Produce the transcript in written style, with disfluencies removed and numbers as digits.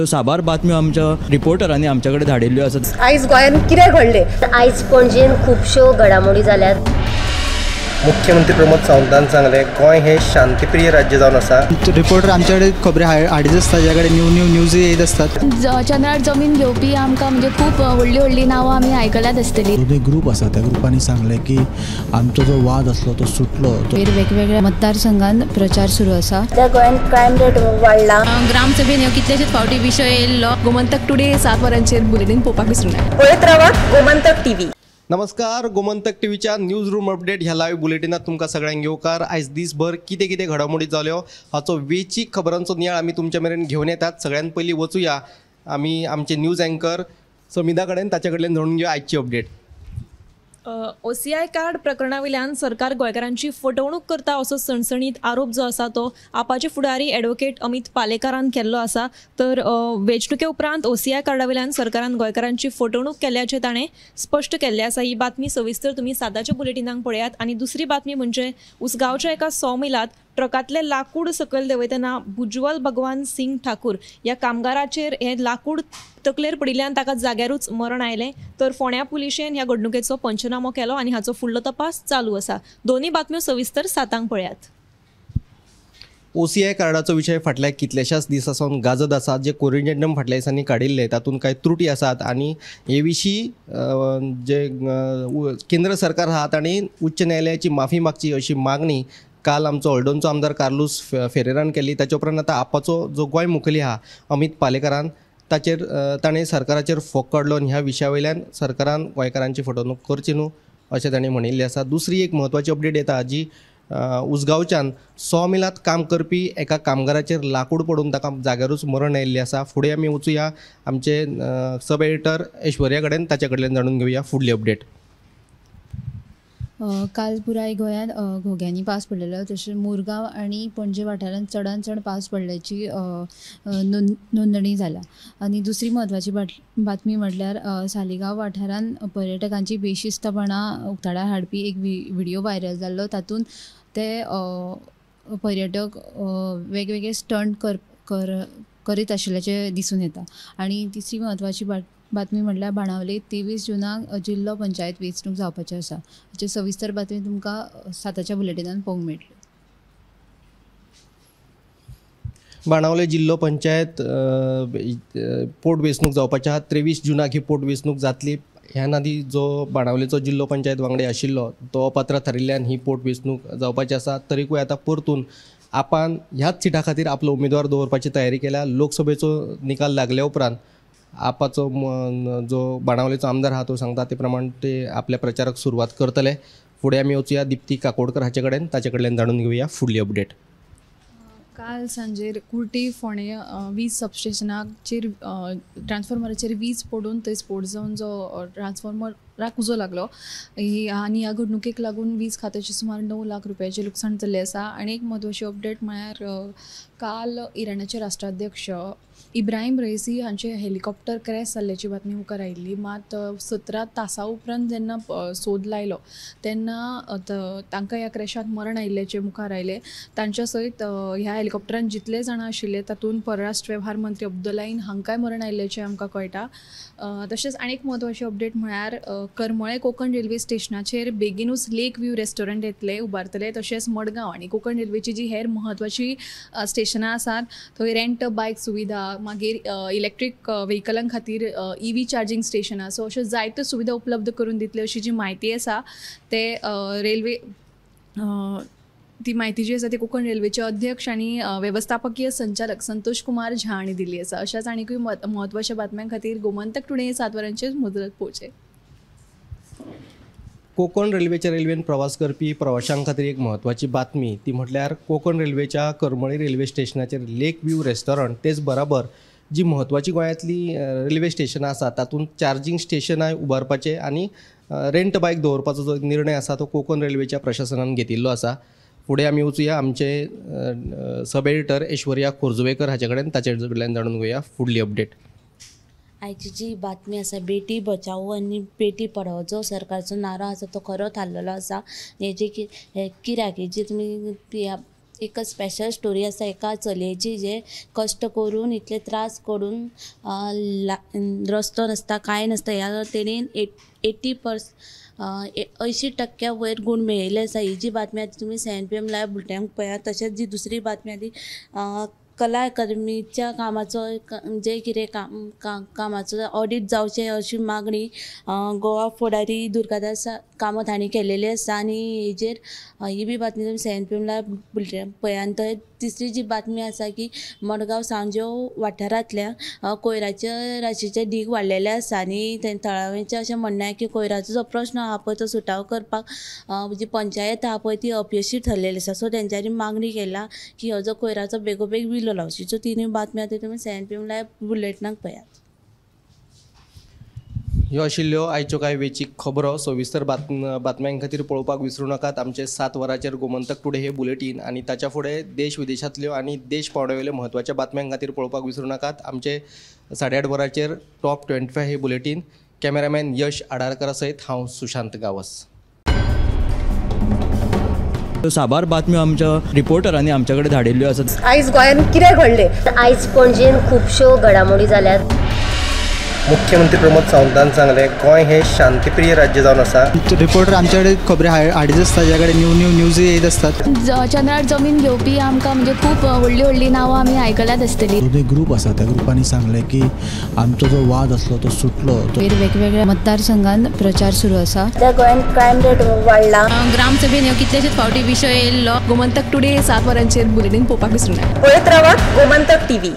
साबार बातम्यो आमच्या रिपोर्टरांनी आमच्या कडेन धाडिल्ल्यो आसात। आयज गोंयांत कितें घडलें? आयज पणजेन खुबश्यो घडामोडी जाल्यात। मुख्यमंत्री प्रमोद सावंतान सांगले गोंय हे शांतीप्रिय राज्य जावन आसा। रिपोर्टर आमचे कडेन खबरी हाडीत आसता, ज्या कडेन न्यूज येत असतात। चंद्रार जमीन घेवपी आमकां म्हणजे खूब व्हडली व्हडली नांवां आमी आयकल्यात आसतली। दोन ग्रूप आसा, त्या ग्रुपांनी सांगले की आमचो जो वाद आसलो तो सुटलो। वेगवेगळ्या मतदारसंघांत प्रचार सुरू आसा। त्या गोंयांत क्रायम रेट वाडला। ग्रामसभेन ह्यो कितलेशेच फावटी विशय येयल्लो। गोमंतक टुडे 7 वरांचेर बुलेटिन पळोवपाक विसरूं नाका। पळयत रावात गोमंतक टीव्ही। नमस्कार, गोमंतक टीव्हीच्या न्यूज रूम अपडेट ह्या लाईव्ह बुलेटिनात तुमकां सगळ्यांक येवकार। आयज दिसभर कितें कितें घडामोडी जाल्यो हाचो वेचीक खबरांचो नियाळ आमी तुमचे मेरेन घेवन येतात। सगळ्यात पयलीं वचूया आमी आमचे न्यूज अँकर समिधा कडेन, ताचे कडल्यान जाणून घेवया आयची अपडेट। OCI कार्ड प्रकरणा वयल्यान सरकार गोंयकारांची फटवणूक करता असो सणसणीत आरोप जो आसा तो आपाचे फुडारी एडवोकेट अमित पालेकारान केल्लो आसा। तर वेंचणुके उपरांत OCI कार्डा वयल्यान सरकारान गोंयकारांची फटवणूक केल्ल्याचे ताणें स्पश्ट केल्लें आसा। ही बातमी सविस्तर तुमी सादाच्या बुलेटिनाक पळयात। आनी दुसरी बातमी म्हणजे उसगांवच्या एका सॉमिलात ट्रकातले लाकूड सकयल देवयतना भुजवल भगवान सिंग ठाकूर ह्या कामगाराचेर हे लाकूड तकलेर पडिल्ल्यान ताका जाग्यारूच मरण आयलें। तर फोंड्या पुलिशेन ह्या घडणुकेचो पंचनामो केलो आनी हाचो फुडलो तपास चालू आसा। दोन्ही बातम्यो सविस्तर सातांक पळयात। OCI कार्डाचो विशय फाटल्या कितल्याशाच दिसासावन गाजत आसा। जे कोरिजेंडम फाटल्या दिसांनी काडिल्ले तातूंत कांय त्रुटी आसात आनी हे विशीं जे केंद्र सरकार आहा तांणी उच्च न्यायालयाची माफी मागची अशी मागणी काल आमचो हळडोणचो आमदार कार्लोस फेरेरान केली। ताचे उपरांत आतां आपाचो जो गोंय मुखेली आहा अमित पालेकारान ताणें सरकाराचेर फोग काडलो आनी ह्या विशया वयल्यान सरकारान गोंयकारांची फटवणूक करची न्हू अशें ताणें म्हणिल्लें आसा। दुसरी एक म्हत्वाची अपडेट येता जी उसगांवच्यान सॉमिलात काम करपी एका कामगाराचेर लाकूड पडून ताका जाग्यारूच मरण आयिल्लें आसा। फुडें आमी वचूया आमचे सब एडिटर ऐश्वर्या कडेन, ताचे कडल्यान जाणून घेवया फुडली अपडेट। काल पुराय गोंयांत घोग्यांनी पावस पडलेलो, तशेंच मुरगांव आनी पणजे वाठारांत चडांत चड पावस पडल्याची नोंदणी जाल्या। आनी दुसरी म्हत्वाची बातमी म्हटल्यार सालिगांव वाठारांत पर्यटकांची बेशिस्तपणा उक्ताडार हाडपी एक व्हिडिओ व्हायरल जाल्लो। तातूंत ते पर्यटक वेगवेगळे स्टंट करीत आशिल्ल्याचे दिसून येता। आनी तिसरी म्हत्वाची बातमी म्हटल्यार बाणावले 23 जुनाक जिल्लो पंचायत वेंचणूक जावपाची आसा। हाचे सविस्तर बातमी तुमकां साताच्या बुलेटिनान पळोवंक मेळटली। बाणावले जिल्लो पंचायत पोटवेंचणूक जावपाची आहा। 23 जुनाक ही पोटवेंचणूक जातली। ह्या नादी जो बाणावलेचो जिल्लो पंचायत वांगडी आशिल्लो तो अपात्र थारिल्ल्यान ही पोटवेंचणूक जावपाची आसा। तरीकूय आतां परतून आपान ह्याच सिटा खातीर आपलो उमेदवार दवरपाची तयारी केल्या। लोकसभेचो निकाल लागल्या उपरांत आपाचो जो बाणावलेचो आमदार आहा तो सांगता ते प्रमाण ते आपल्या प्रचाराक सुरवात करतले। फुडें आमी वचूया दिप्ती काकोडकर हाचे कडेन, ताचे कडल्यान जाणून घेवया फुडली अपडेट। काल सांजेर कुर्टी फोंडे वीज सबस्टेशनाचेर ट्रान्सफॉर्मराचेर वीज पडून थंय स्फोट जावन जो ट्रान्सफॉर्मराक उजो लागलो आनी ह्या घडणुकेक लागून वीज खात्याचे सुमार 9 लाख रुपयाचे लुकसाण जाल्लें आसा। आनी एक म्हत्वाची अपडेट म्हळ्यार काल इराणाचे राष्ट्राध्यक्ष इब्राहीम रईसी हांचे हेलिकॉप्टर क्रॅश जाल्ल्याची बातमी मुखार आयिल्ली। मात 17 तासां उपरांत जेन्ना सोद लायलो तेन्ना तांकां ह्या क्रॅशांत मरण आयिल्ल्याचे मुखार आयले। तांच्या सयत ह्या हेलिकॉप्टरान जितले जाणां आशिल्ले तातूंत परराष्ट्र वेव्हार मंत्री अब्दुल्लाईन हांकांय मरण आयिल्ल्याचें आमकां कळटा। तशेंच आनी एक म्हत्वाची अपडेट म्हळ्यार करमळे कोंकण रेल्वे स्टेशनाचेर बेगीनूच लेक व्यू रेस्टॉरंट येतले उबारतले। तशेंच मडगांव आनी कोंकण रेल्वेची जी हेर म्हत्वाची स्टेशनां आसात थंय रेंट बायक सुविधा, मागीर इलेक्ट्रीक व्हेकलां खातीर EV चार्जिंग स्टेशनां, सो अश्यो जायत्यो सुविधा उपलब्ध करून दितले अशी जी म्हायती आसा ते रेल्वे ती म्हायती जी आसा ती कोंकण रेल्वेचे अध्यक्ष आनी वेवस्थापकीय संचालक संतोष कुमार झा हांणी दिल्ली आसा। अशाच आनीकूय म्हत्वाच्या बातम्यां खातीर गोमंतक टुडे 7 वरांचेर मुजरत पोवचे। कोकण रेल्वेन प्रवास करपी प्रवाशांक खातीर एक म्हत्वाची बातमी ती म्हटल्यार कोकण रेल्वेच्या करमळी रेल्वे स्टेशनाचेर लेक व्यू रेस्टॉरंट तेच बराबर जी म्हत्वाची गोंयांतली रेल्वे स्टेशनां आसा तातूंत चार्जिंग स्टेशनाय उबारपाचे आनी रेंट बायक दवरपाचो जो निर्णय आसा तो कोकण रेल्वेच्या प्रशासनान घेतिल्लो आसा। फुडें आमी वचूया आमचे सब एडिटर ऐश्वर्या खोर्जुवेकर हाचे कडेन, ताचे कडल्यान जाणून घेवया फुडली अपडेट। आयची जी बातमी आसा बेटी बचाओ आनी बेटी पढाओ जो सरकारचो नारो आसा तो खरो थारलेलो आसा। हेजे कित्याक जी तुमी एक स्पेशल स्टोरी आसा एका चलयेची जे कश्ट करून इतले त्रास करून रस्तो नासता कांय नासता ह्या तेणेन 80% वयर गुण मेळयले आसा. ही जी बातमी आतां तुमी CNPM लायव्ह बुलेटिनाक पळयात. तशेंच जी दुसरी बातमी आसा ती कला अकादमीच्या कामाचो जे कितें कामाचो ऑडिट जावचें अशी मागणी गोवा फुडारी दुर्गादास कामत हांणी केलेली आसा आनी हेजेर ही बी बातमी तुमी CNPM लायव्ह बुलेटिनाक पळयात. आनी थंय तिसरी जी बातमी आसा की मडगांव सांजो वाठारांतल्या कोयराच्या राशीचे ढीग वाडलेले आसा आनी थळाव्यांचें अशें म्हणणें आहे की कोयराचो जो प्रश्न आहा पळय तो सुटावो करपाक जी पंचायत आहा पळय ती अपयशी ठरलेली आसा. सो तेंच्यांनी मागणी केला की हो जो कोयराचो बेगोबेग विलो लावची. सो तिनूय बातम्यो आतां तुमी CNPM लायव्ह बुलेटिनाक पळयात. ह्यो आशिल्ल्यो आयच्यो कांय वेंचीक खबरो. सविस्तर बातम्यां खातीर पळोवपाक विसरूं नाकात आमचे 7 वरांचेर गोमंतक टुडे हे बुलेटीन आनी ताच्या फुडें देश विदेशांतल्यो आनी देश पावंड्यावयल्यो म्हत्वाच्या बातम्यां खातीर पळोवपाक विसरूं नाकात आमचे 8:30 वरांचेर टॉप 25 हे बुलेटीन. कॅमेरामॅन यश आडारकरा सयत हांव सुशांत गावस. साबार बातम्यो आमच्या रिपोर्टरांनी आमच्या कडेन धाडिल्ल्यो आसात. आयज गोंयांत कितें घडलें? आयज पणजेन खुबश्यो घडामोडी जाल्यात. मुख्यमंत्री प्रमोद सावंतान सांगलें गोंय हे शांतीप्रिय राज्य जावन आसा. रिपोर्टर आमच्याकडे खबरी हाडीत आसता ज्या कडेन न्यू न्यूज येत असतात. चंद्रार जमीन घेवपी आमकां म्हणजे खूब व्हडली व्हडली नांवां आमी आयकल्यात आसतली. जो ग्रूप आसा त्या ग्रुपांनी सांगलें की आमचो जो वाद आसलो तो सुटलो. वेगवेगळ्या मतदारसंघांत प्रचार सुरू आसा. त्या गोंयांत क्रायम रेट वाडला. ग्रामसभेन कितलेशेच फावटी विशय येयल्लो. गोमंतक टुडे 7 वरांचेर बुलेटीन पळोवपाक विसरूं नाका. पळयत रावात गोमंतक TV.